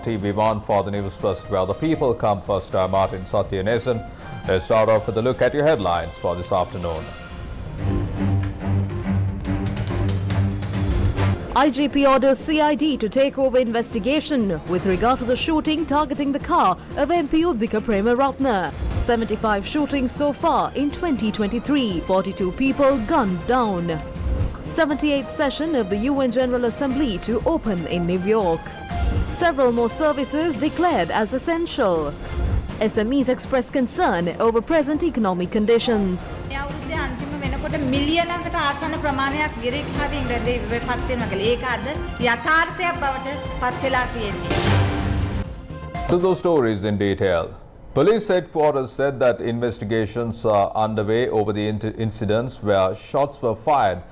TV One for the news first, where the people come first. I'm Martin Satyanesan. Let's start off with a look at your headlines for this afternoon. IGP orders CID to take over investigation with regard to the shooting targeting the car of MP Uditha Premratnas. 75 shootings so far in 2023, 42 people gunned down. 78th session of the UN General Assembly to open in New York. Several more services declared as essential. SMEs express concern over present economic conditions. To those stories in detail. Police headquarters said that investigations are underway over the incidents where shots were fired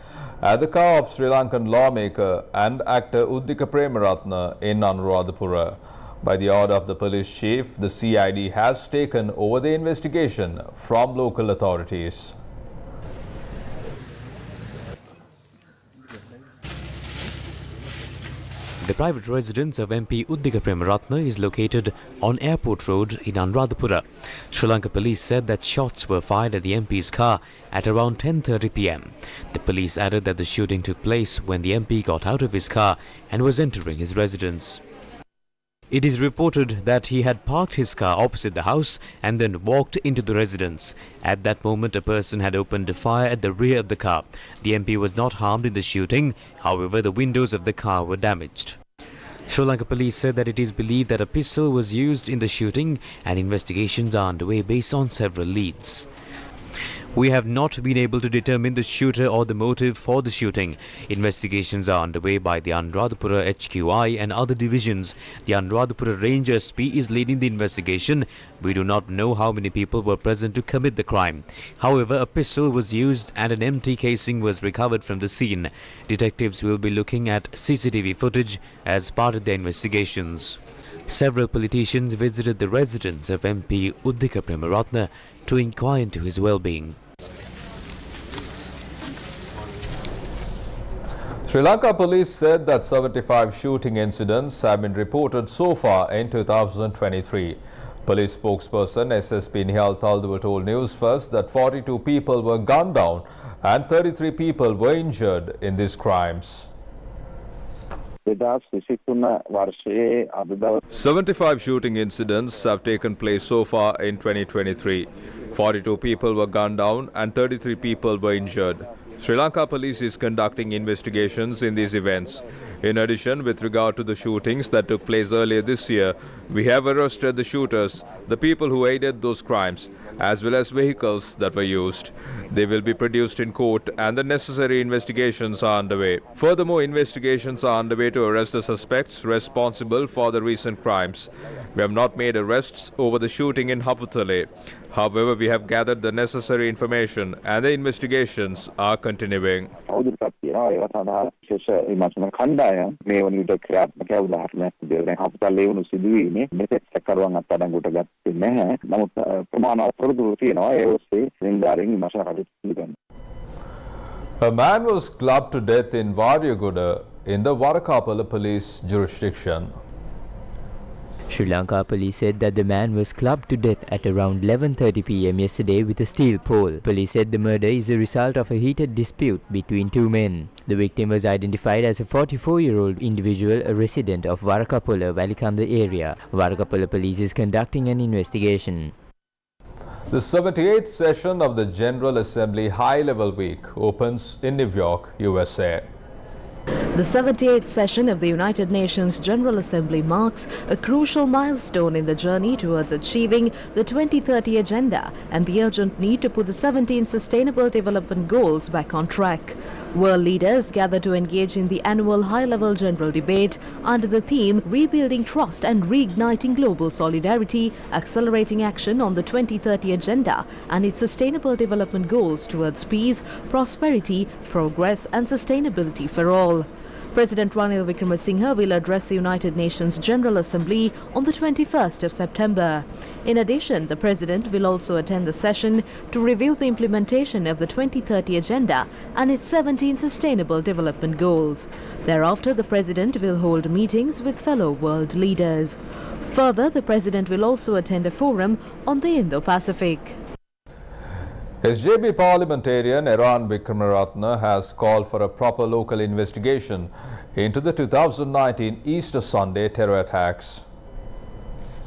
at the car of Sri Lankan lawmaker and actor Uditha Premratnas in Anuradhapura. By the order of the police chief, the CID has taken over the investigation from local authorities. The private residence of MP Uditha Premratnas is located on Airport Road in Anuradhapura. Sri Lanka police said that shots were fired at the MP's car at around 10:30 p.m. The police added that the shooting took place when the MP got out of his car and was entering his residence. It is reported that he had parked his car opposite the house and then walked into the residence. At that moment, a person had opened a fire at the rear of the car. The MP was not harmed in the shooting. However, the windows of the car were damaged. Sri Lanka police said that it is believed that a pistol was used in the shooting and investigations are underway based on several leads. We have not been able to determine the shooter or the motive for the shooting. Investigations are underway by the Anuradhapura HQI and other divisions. The Anuradhapura Range SP is leading the investigation. We do not know how many people were present to commit the crime. However, a pistol was used and an empty casing was recovered from the scene. Detectives will be looking at CCTV footage as part of their investigations. Several politicians visited the residence of MP Uditha Premratnas to inquire into his well-being. Sri Lanka police said that 75 shooting incidents have been reported so far in 2023. Police spokesperson SSP Nihal Talduwa told News First that 42 people were gunned down and 33 people were injured in these crimes. 75 shooting incidents have taken place so far in 2023. 42 people were gunned down and 33 people were injured. Sri Lanka police is conducting investigations in these events. In addition, with regard to the shootings that took place earlier this year, we have arrested the shooters, the people who aided those crimes, as well as vehicles that were used. They will be produced in court and the necessary investigations are underway. Furthermore, investigations are underway to arrest the suspects responsible for the recent crimes. We have not made arrests over the shooting in Haputale. However, we have gathered the necessary information and the investigations are continuing. A man was clubbed to death in Varyagoda in the Varakapala police jurisdiction. Sri Lanka police said that the man was clubbed to death at around 11:30 p.m. yesterday with a steel pole. Police said the murder is a result of a heated dispute between two men. The victim was identified as a 44-year-old individual, a resident of Varakapala, Valikanda area. Varakapala police is conducting an investigation. The 78th session of the General Assembly High-Level Week opens in New York, USA. The 78th session of the United Nations General Assembly marks a crucial milestone in the journey towards achieving the 2030 Agenda and the urgent need to put the 17 Sustainable Development Goals back on track. World leaders gather to engage in the annual high-level general debate under the theme Rebuilding Trust and Reigniting Global Solidarity, Accelerating Action on the 2030 Agenda and its Sustainable Development Goals towards peace, prosperity, progress and sustainability for all. President Ranil Wickremesinghe will address the United Nations General Assembly on the 21st of September. In addition, the President will also attend the session to review the implementation of the 2030 Agenda and its 17 Sustainable Development Goals. Thereafter, the President will hold meetings with fellow world leaders. Further, the President will also attend a forum on the Indo-Pacific. SJB parliamentarian Uditha Premratnas has called for a proper local investigation into the 2019 Easter Sunday terror attacks.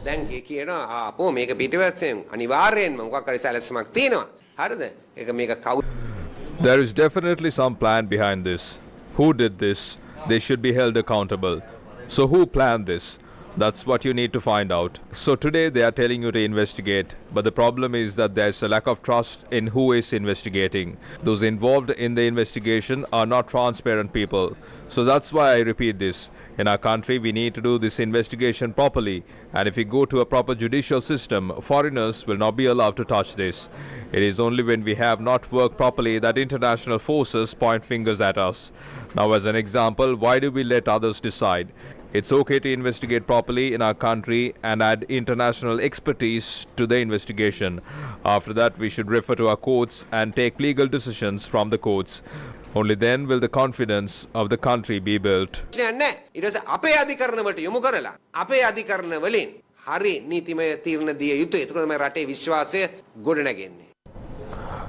දැන් කියනවා අපෝ මේක පිටිපස්සෙන් අනිවාර්යෙන්ම මොකක් හරි සැලැස්මක් තියෙනවා. හරිද? ඒක මේක කවුද? There is definitely some plan behind this. Who did this? They should be held accountable. So who planned this? That's what you need to find out. So today they are telling you to investigate, but the problem is that there's a lack of trust in who is investigating. Those involved in the investigation are not transparent people. So that's why I repeat this. In our country, we need to do this investigation properly, and if we go to a proper judicial system, foreigners will not be allowed to touch this. It is only when we have not worked properly that international forces point fingers at us. Now, as an example, why do we let others decide? It's okay to investigate properly in our country and add international expertise to the investigation. After that, we should refer to our courts and take legal decisions from the courts. Only then will the confidence of the country be built. ඊට පස්සේ අපේ අධිකරණවලට යොමු කරලා අපේ අධිකරණ වලින් හරි නීතිමය තීරණ දිය යුතුයි. ඒක තමයි රටේ විශ්වාසය ගොඩනගන්නේ.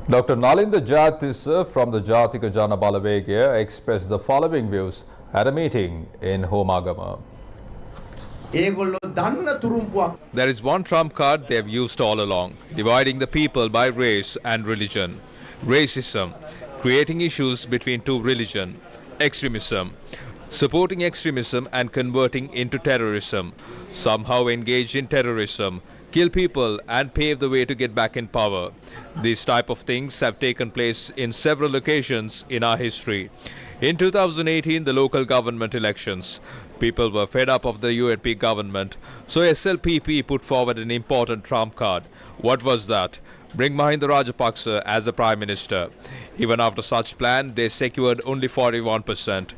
Dr. Nalinda Jatisa from the Jatika Jana Balawegya expressed the following views at a meeting in Homagama. There is one trump card they have used all along, dividing the people by race and religion. Racism, creating issues between two religions. Extremism, supporting extremism and converting into terrorism. Somehow engage in terrorism, kill people and pave the way to get back in power. These type of things have taken place in several occasions in our history. In 2018, the local government elections, people were fed up of the UNP government, so SLPP put forward an important trump card. What was that? Bring Mahinda Rajapaksa as the Prime Minister. Even after such plan, they secured only 41%.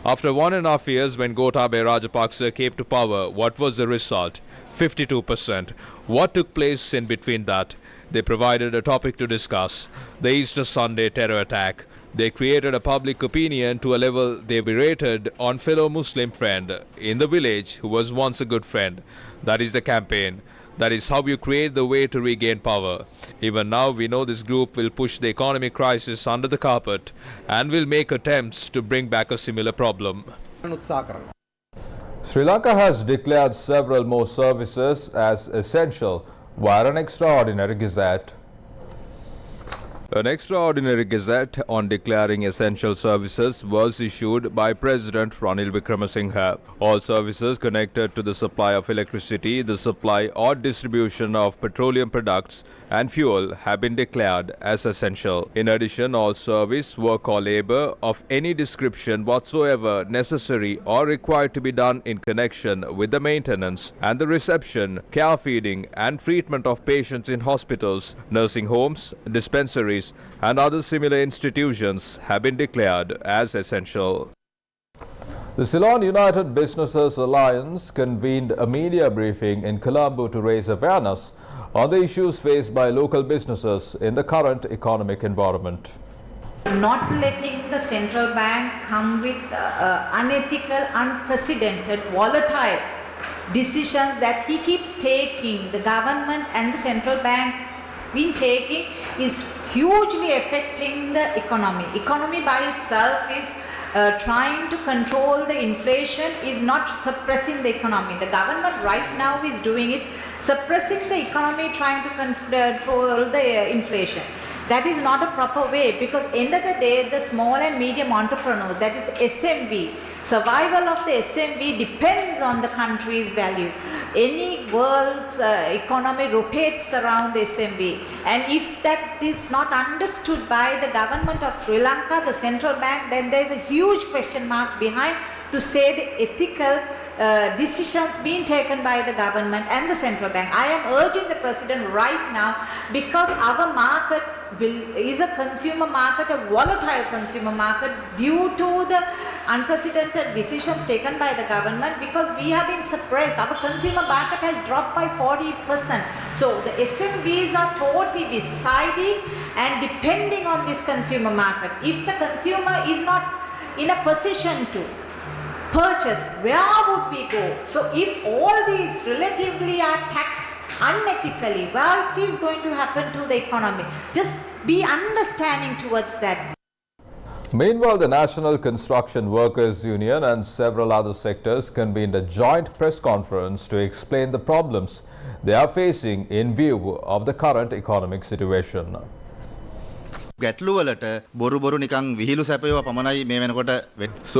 After 1.5 years, when Gotabaya Rajapaksa came to power, what was the result? 52%. What took place in between that? They provided a topic to discuss, the Easter Sunday terror attack. They created a public opinion to a level they berated on fellow Muslim friend in the village who was once a good friend. That is the campaign. That is how you create the way to regain power. Even now we know this group will push the economic crisis under the carpet and will make attempts to bring back a similar problem. Sri Lanka has declared several more services as essential via an extraordinary gazette. An extraordinary gazette on declaring essential services was issued by President Ranil Wickremesinghe. All services connected to the supply of electricity, the supply or distribution of petroleum products and fuel have been declared as essential. In addition, all service, work or labor of any description whatsoever necessary or required to be done in connection with the maintenance and the reception, care feeding and treatment of patients in hospitals, nursing homes, dispensaries and other similar institutions have been declared as essential. The Ceylon United Businesses Alliance convened a media briefing in Colombo to raise awareness on the issues faced by local businesses in the current economic environment. Not letting the central bank come with unethical, unprecedented, volatile decisions that he keeps taking, the government and the central bank been taking, is hugely affecting the economy. Economy by itself is trying to control the inflation, is not suppressing the economy. The government right now is doing it, suppressing the economy, trying to control the inflation. That is not a proper way, because end of the day, the small and medium entrepreneurs, that is the SMB, survival of the SMB depends on the country's value. Any world's economy rotates around the SMB, and if that is not understood by the government of Sri Lanka, the central bank, then there is a huge question mark behind to say the ethical decisions being taken by the government and the central bank. I am urging the President right now, because our market is a consumer market, a volatile consumer market, due to the unprecedented decisions taken by the government because we have been suppressed. Our consumer market has dropped by 40%. So the SMBs are totally deciding and depending on this consumer market. If the consumer is not in a position to purchase, where would we go? So if all these relatively are taxed unethically, well, it is going to happen to the economy. Just be understanding towards that. Meanwhile, the National Construction Workers Union and several other sectors convened a joint press conference to explain the problems they are facing in view of the current economic situation. So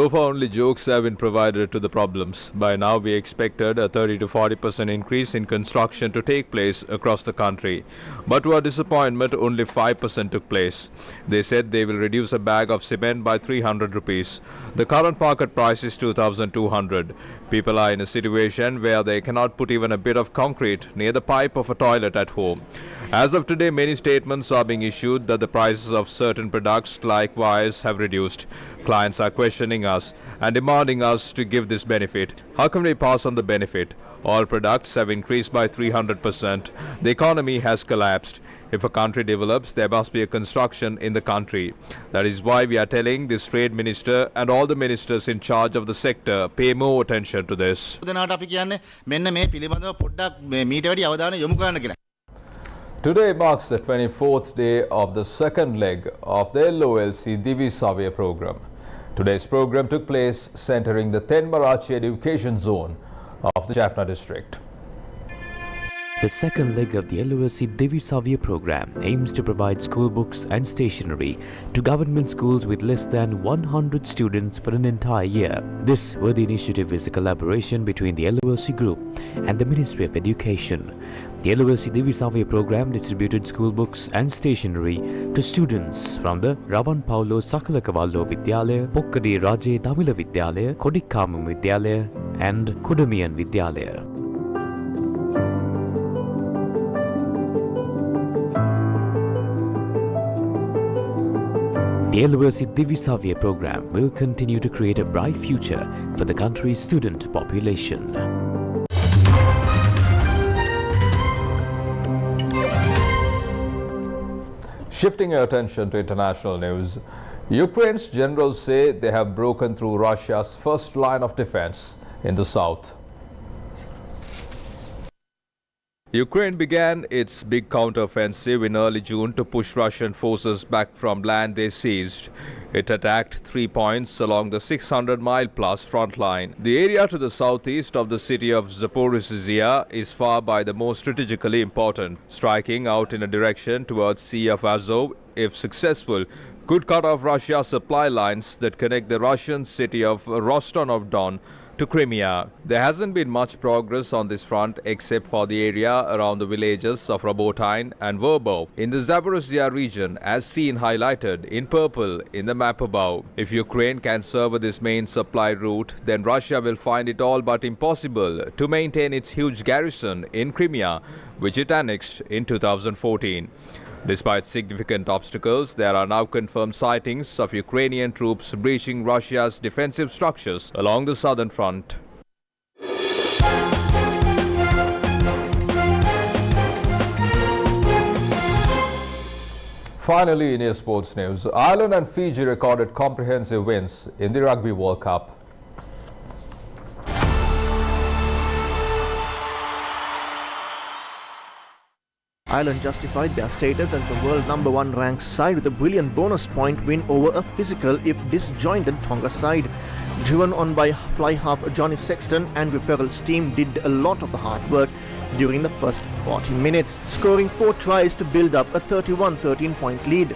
far, only jokes have been provided to the problems. By now, we expected a 30 to 40% increase in construction to take place across the country. But to our disappointment, only 5% took place. They said they will reduce a bag of cement by 300 rupees. The current market price is 2,200. People are in a situation where they cannot put even a bit of concrete near the pipe of a toilet at home. As of today, many statements are being issued that the prices of certain products like wires have reduced. Clients are questioning us and demanding us to give this benefit. How can we pass on the benefit? All products have increased by 300%. The economy has collapsed. If a country develops, there must be a construction in the country. That is why we are telling this trade minister and all the ministers in charge of the sector pay more attention to this. Today marks the 24th day of the second leg of the Loyalc Divi survey program. Today's program took place centering the Tenmarachi education zone of the Jaffna district. The second leg of the Loyalc Divi survey program aims to provide school books and stationery to government schools with less than 100 students for an entire year. This worthy initiative is a collaboration between the Loyalc Group and the Ministry of Education. The Loyalc Divi survey program distributed school books and stationery to students from the Ravan Paulo Sakalakavallo Vidyalaya, Pokkadi Raje Tamila Vidyalaya, Kodikkamam Vidyalaya and Kudamiyan Vidyalaya. The Loyalc Divi survey program will continue to create a bright future for the country's student population. Shifting your attention to international news, Ukraine's generals say they have broken through Russia's first line of defense in the south. Ukraine began its big counteroffensive in early June to push Russian forces back from land they seized. It attacked 3 points along the 600-mile-plus front line. The area to the southeast of the city of Zaporizhzhia is far by the most strategically important. Striking out in a direction towards Sea of Azov, if successful, could cut off Russia's supply lines that connect the Russian city of Rostov-on-Don to Crimea. There hasn't been much progress on this front except for the area around the villages of Robotine and Verbov in the Zaporizhzhia region, as seen highlighted in purple in the map above. If Ukraine can serve this main supply route, then Russia will find it all but impossible to maintain its huge garrison in Crimea, which it annexed in 2014. Despite significant obstacles, there are now confirmed sightings of Ukrainian troops breaching Russia's defensive structures along the southern front. Finally, in your sports news, Ireland and Fiji recorded comprehensive wins in the Rugby World Cup. Ireland justified their status as the world #1 ranked side with a brilliant bonus point win over a physical if disjointed Tonga side. Driven on by fly half Johnny Sexton, Andrew Farrell's team did a lot of the hard work during the first 40 minutes, scoring 4 tries to build up a 31-13 point lead.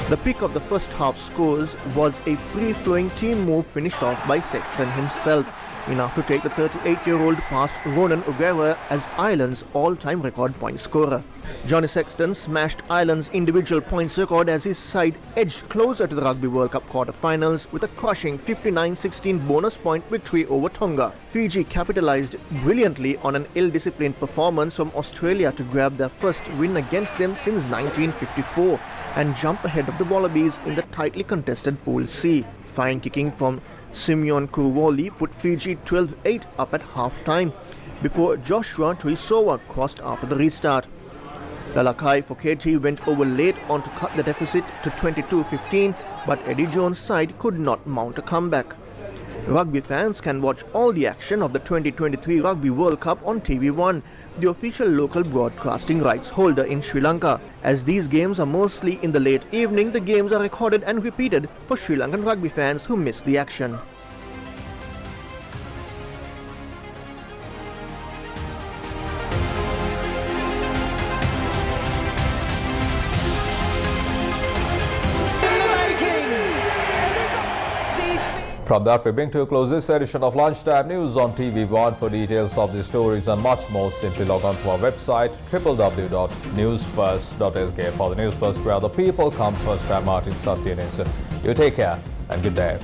The pick of the first half scores was a free-flowing team move finished off by Sexton himself, enough to take the 38-year-old past Ronan O'Gara as Ireland's all-time record point scorer. Johnny Sexton smashed Ireland's individual points record as his side edged closer to the Rugby World Cup quarter-finals with a crushing 59-16 bonus point victory over Tonga. Fiji capitalised brilliantly on an ill-disciplined performance from Australia to grab their first win against them since 1954 and jump ahead of the Wallabies in the tightly contested Pool C. Fine kicking from Simeon Kurwoli put Fiji 12-8 up at half-time before Joshua Tuisova crossed after the restart. Lalakai for KT went over late on to cut the deficit to 22-15, but Eddie Jones' side could not mount a comeback. Rugby fans can watch all the action of the 2023 Rugby World Cup on TV1, the official local broadcasting rights holder in Sri Lanka. As these games are mostly in the late evening, the games are recorded and repeated for Sri Lankan rugby fans who miss the action. From that, we bring to a close this edition of Lunchtime News on TV1. For details of these stories and much more, simply log on to our website www.newsfirst.lk. For the News First, where the people come first, I'm Martin Satyanesan. You take care and good day.